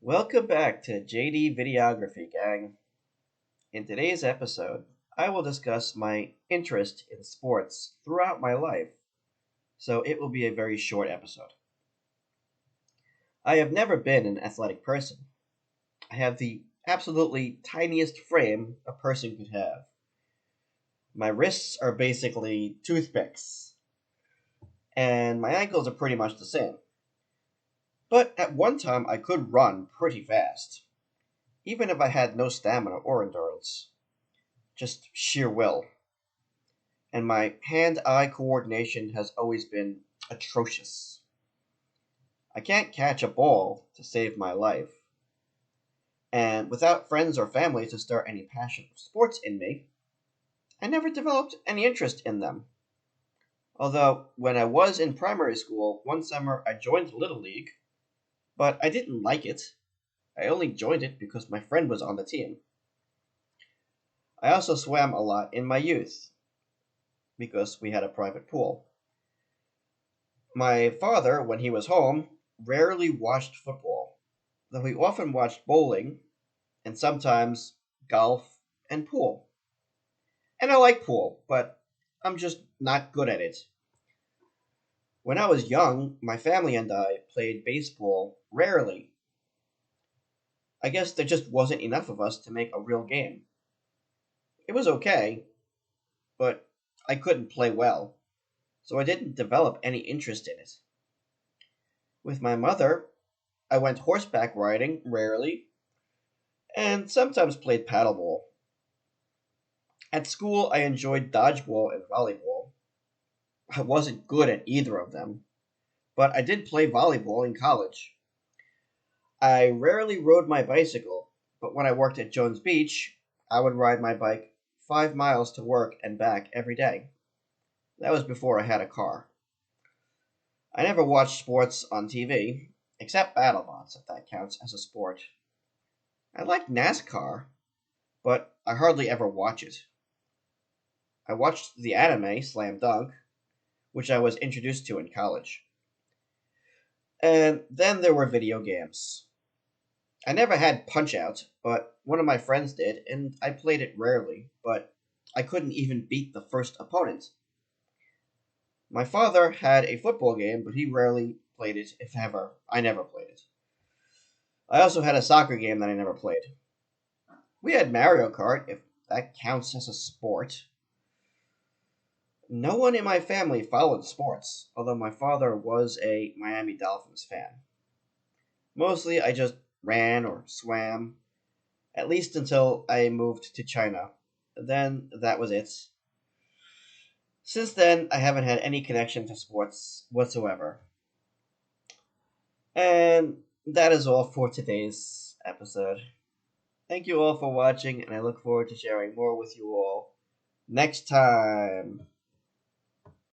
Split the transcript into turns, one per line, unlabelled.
Welcome back to JD Videography, gang. In today's episode, I will discuss my interest in sports throughout my life, so it will be a very short episode. I have never been an athletic person. I have the absolutely tiniest frame a person could have. My wrists are basically toothpicks, and my ankles are pretty much the same. But at one time, I could run pretty fast, even if I had no stamina or endurance. Just sheer will. And my hand-eye coordination has always been atrocious. I can't catch a ball to save my life. And without friends or family to start any passion for sports in me, I never developed any interest in them. Although, when I was in primary school, one summer I joined Little League, but I didn't like it. I only joined it because my friend was on the team. I also swam a lot in my youth, because we had a private pool. My father, when he was home, rarely watched football, though he often watched bowling and sometimes golf and pool. And I like pool, but I'm just not good at it. When I was young, my family and I played baseball rarely. I guess there just wasn't enough of us to make a real game. It was okay, but I couldn't play well, so I didn't develop any interest in it. With my mother, I went horseback riding rarely and sometimes played paddleball. At school, I enjoyed dodgeball and volleyball. I wasn't good at either of them, but I did play volleyball in college. I rarely rode my bicycle, but when I worked at Jones Beach, I would ride my bike 5 miles to work and back every day. That was before I had a car. I never watched sports on TV, except BattleBots, if that counts as a sport. I like NASCAR, but I hardly ever watch it. I watched the anime Slam Dunk, which I was introduced to in college. And then there were video games. I never had Punch Out, but one of my friends did, and I played it rarely, but I couldn't even beat the first opponent. My father had a football game, but he rarely played it, if ever. I never played it. I also had a soccer game that I never played. We had Mario Kart, if that counts as a sport. No one in my family followed sports, although my father was a Miami Dolphins fan. Mostly I just ran or swam, at least until I moved to China. Then that was it. Since then, I haven't had any connection to sports whatsoever. And that is all for today's episode. Thank you all for watching, and I look forward to sharing more with you all next time.